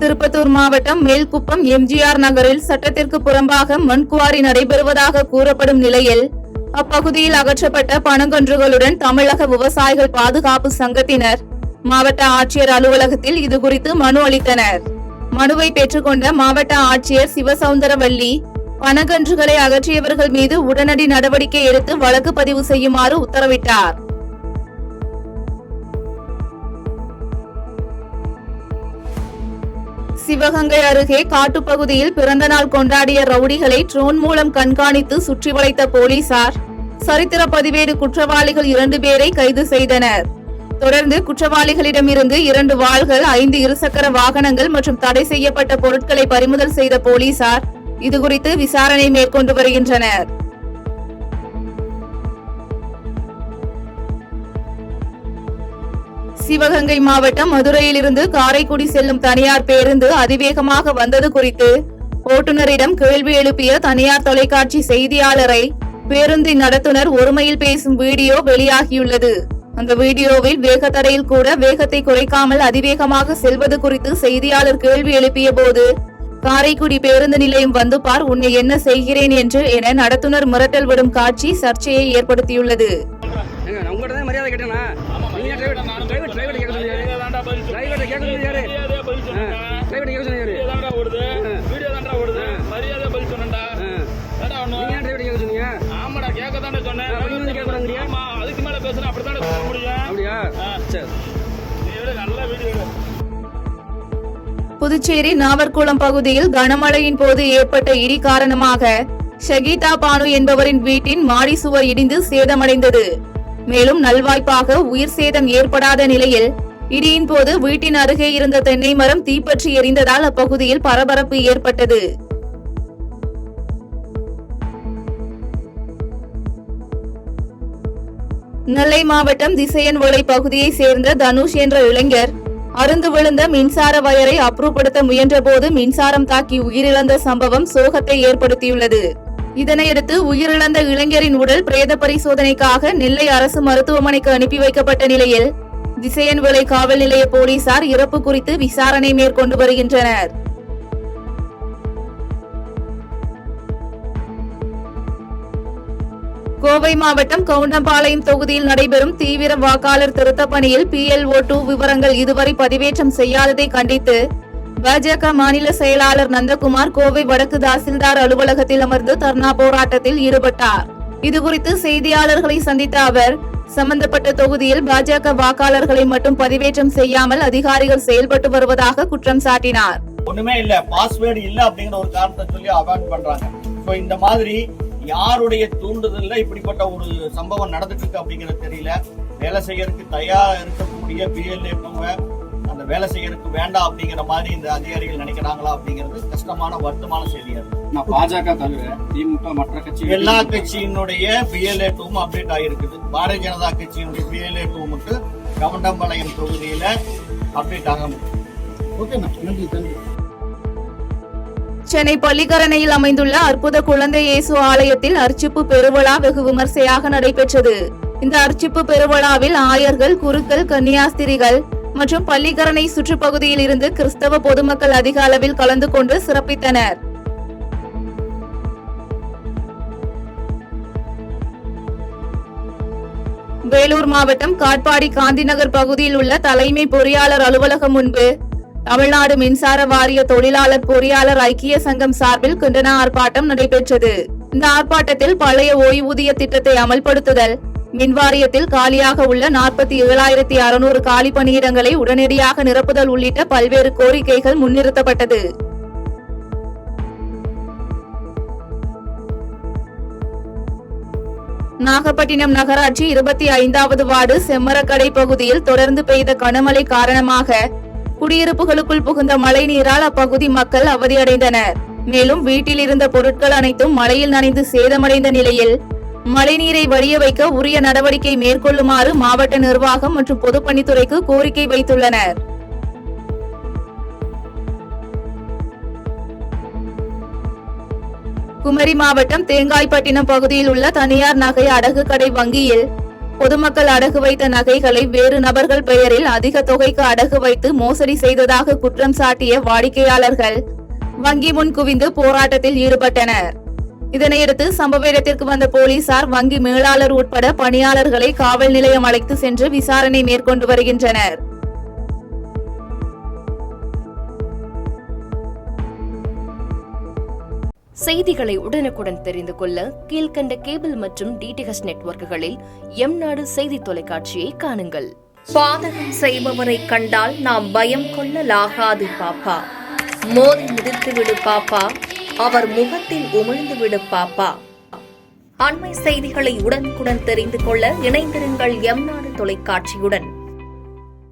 திருப்பத்தூர் மாவட்டம் மேல்குப்பம் எம்ஜிஆர் நகரில் சட்டத்திற்கு புறம்பாக மண்குவாரி நடைபெறுவதாக கூறப்படும் நிலையில் அப்பகுதியில் அகற்றப்பட்ட பனங்கன்றுகளுடன் தமிழக விவசாயிகள் பாதுகாப்பு சங்கத்தினர் மாவட்ட ஆட்சியர் அலுவலகத்தில் இதுகுறித்து மனு அளித்தனர். மனுவை பெற்றுக்கொண்ட மாவட்ட ஆட்சியர் சிவசவுந்தரவல்லி பனங்கன்றுகளை அகற்றியவர்கள் மீது உடனடி நடவடிக்கை எடுத்து வழக்கு பதிவு செய்யுமாறு உத்தரவிட்டார். சிவகங்கை அருகே காட்டுப்பகுதியில் பிறந்தநாள் கொண்டாடிய ரவுடிகளை ட்ரோன் மூலம் கண்காணித்து சுற்றி வளைத்த போலீசார் சரித்திர பதிவேடு குற்றவாளிகள் 2 பேரை கைது செய்தனர். தொடர்ந்து குற்றவாளிகளிடமிருந்து 2 வாள்கள், 5 இருசக்கர வாகனங்கள் மற்றும் தடை செய்யப்பட்ட பொருட்களை பறிமுதல் செய்த போலீசார் இதுகுறித்து விசாரணை மேற்கொண்டு வருகின்றனர். சிவகங்கை மாவட்டம் மதுரையிலிருந்து காரைக்குடி செல்லும் தனியார் பேருந்து அதிவேகமாக வந்தது குறித்து ஓட்டுநரிடம் கேள்வி எழுப்பிய தனியார் தொலைக்காட்சி செய்தியாளரை பேருந்தின் நடத்துனர் ஒருமையில் பேசும் வீடியோ வெளியாகியுள்ளது. அந்த வீடியோவில் வேகத்தடையில் கூட வேகத்தை குறைக்காமல் அதிவேகமாக செல்வது குறித்து செய்தியாளர் கேள்வி எழுப்பிய போது, காரைக்குடி பேருந்து நிலையம் வந்து பார், உன்னை என்ன செய்கிறேன் என்று என நடத்துனர் மிரட்டல் விடும் காட்சி சர்ச்சையை ஏற்படுத்தியுள்ளது. புதுச்சேரி நாவர்குளம் பகுதியில் கனமழையின் போது ஏற்பட்ட இடி காரணமாக ஷகீதா பானு என்பவரின் வீட்டின் மாடி சுவர் இடிந்து சேதமடைந்தது. மேலும் நல்வாய்ப்பாக உயிர் சேதம் ஏற்படாத நிலையில் இடியின் போது வீட்டின் அருகே இருந்த தென்னை மரம் தீப்பற்றி எரிந்ததால் அப்பகுதியில் பரபரப்பு ஏற்பட்டது. நெல்லை மாவட்டம் திசையன்விளை பகுதியை சேர்ந்த தனுஷ் என்ற இளைஞர் அருந்து விழுந்த மின்சார வயரை அப்புறப்படுத்த முயன்ற போது மின்சாரம் தாக்கி உயிரிழந்த சம்பவம் சோகத்தை ஏற்படுத்தியுள்ளது. இதனையடுத்து உயிரிழந்த இளைஞரின் உடல் பிரேத பரிசோதனைக்காக நெல்லை அரசு மருத்துவமனைக்கு அனுப்பி வைக்கப்பட்ட நிலையில் திசையன்விளை காவல் நிலைய போலீசார் இறப்பு குறித்து விசாரணை மேற்கொண்டு வருகின்றனர். கோவை மாவட்டம் கவுண்டம்பாளையம் தொகுதியில் நடைபெறும் தீவிர வாக்காளர் திருத்த பணியில் PLO2 விவரங்கள் இதுவரை பதிவேற்றம் செய்யாததை கண்டித்து பாஜக மாநில செயலாளர் நந்தகுமார் கோவை வடக்கு தாசில்தார் அலுவலகத்தில் அமர்ந்து தர்ணா போராட்டத்தில் ஈடுபட்டார். இதுகுறித்து செய்தியாளர்களை சந்தித்த அவர், சம்பந்தப்பட்ட தொகுதியில் பாஜக வாக்காளர்களை மட்டும் பதிவேற்றம் செய்யாமல் அதிகாரிகள் செயல்பட்டு வருவதாக குற்றம் சாட்டினார். ஒண்ணுமே இல்ல, பாஸ்வேர்டு இல்ல அப்படிங்கிற ஒரு காரணத்தை சொல்லி அவாய்ட் பண்றாங்க. இந்த மாதிரி யாருடைய தூண்டுதல்ல இப்படிப்பட்ட ஒரு சம்பவம் நடந்துட்டு இருக்கு அப்படிங்கறது தெரியல. வேலை செய்யறதுக்கு தயாரா இருக்கக்கூடிய PLO அந்த வேலை செய்யறதுக்கு வேண்டாம் அப்படிங்கிற மாதிரி இந்த அதிகாரிகள் நினைக்கிறாங்களா அப்படிங்கிறது கஷ்டமான வருத்தமான செய்தியா இருக்கு. பாஜக தவிர திமுக மற்ற கட்சி எல்லா கட்சியினுடைய PLO2 அப்டேட் ஆகிருக்குது. பாரதிய ஜனதா கட்சியினுடைய PLO2 கவுண்டம்பாளையம் தொகுதியில அப்டேட் ஆக முடியும். சென்னை பள்ளிக்கரணையில் அமைந்துள்ள அற்புத குழந்தை இயேசு ஆலயத்தில் அர்ச்சிப்பு பெருவிழா வெகு விமர்சையாக நடைபெற்றது. இந்த அர்ச்சிப்பு பெருவிழாவில் ஆயர்கள், குருக்கள், கன்னியாஸ்திரிகள் மற்றும் பள்ளிக்கரணை சுற்றுப்பகுதியில் இருந்து கிறிஸ்தவ பொதுமக்கள் அதிக அளவில் கலந்து கொண்டு சிறப்பித்தனர். வேலூர் மாவட்டம் காட்பாடி காந்திநகர் பகுதியில் உள்ள தலைமை பொறியாளர் அலுவலகம் முன்பு தமிழ்நாடு மின்சார வாரிய தொழிலாளர் பொறியாளர் ஐக்கிய சங்கம் சார்பில் கண்டன ஆர்ப்பாட்டம் நடைபெற்றது. இந்த ஆர்ப்பாட்டத்தில் பழைய ஓய்வூதிய திட்டத்தை அமல்படுத்துதல், மின்வாரியத்தில் காலியாக உள்ள 47,600 காலி பணியிடங்களை உடனடியாக நிரப்புதல் உள்ளிட்ட பல்வேறு கோரிக்கைகள் முன்னிறுத்தப்பட்டது. நாகப்பட்டினம் நகராட்சி 25வது வார்டு செம்மரக்கடை பகுதியில் தொடர்ந்து பெய்த கனமழை காரணமாக குடியிருப்புகளுக்குள் புகுந்த மழை நீரால் அப்பகுதி மக்கள் அவதியடைந்தனர். மேலும் வீட்டில் இருந்த பொருட்கள் அனைத்தும் மழையில் நனைந்து சேதமடைந்த நிலையில் மழைநீரை வடிய வைக்க உரிய நடவடிக்கை மேற்கொள்ளுமாறு மாவட்ட நிர்வாகம் மற்றும் பொதுப்பணித்துறைக்கு கோரிக்கை வைத்துள்ளனர். குமரி மாவட்டம் தேங்காய்பட்டினம் பகுதியில் உள்ள தனியார் நகை அடகு கடை வங்கியில் பொதுமக்கள் அடகு வைத்த நகைகளை வேறு நபர்கள் பெயரில் அதிக தொகைக்கு அடகு வைத்து மோசடி செய்ததாக குற்றம் சாட்டிய வாடிக்கையாளர்கள் வங்கி முன் குவிந்து போராட்டத்தில் ஈடுபட்டனர். இதனையடுத்து சம்பவ இடத்திற்கு வந்த போலீசார் வங்கி மேலாளர் உட்பட பணியாளர்களை காவல் நிலையம் அழைத்து சென்று விசாரணை மேற்கொண்டு வருகின்றனர். செய்திகளை உடனுக்குடன் தெரிந்து கொள்ள கீழ்கண்ட கேபிள் மற்றும் டிடிஎச் நெட்வொர்க்குகளில் எம்நாடு செய்தி தொலைக்காட்சியை காணுங்கள். பாதகம் செய்பவரை கண்டால் நாம் பயம் கொள்ளலாகாது பாப்பா. மோதி மிதித்துவிடு பாப்பா, அவர் முகத்தில் உமிழ்ந்து விடு பாப்பா. அண்மை செய்திகளை உடனுக்குடன் தெரிந்து கொள்ள இணைந்திருங்கள் எம்நாடு தொலைக்காட்சியுடன்.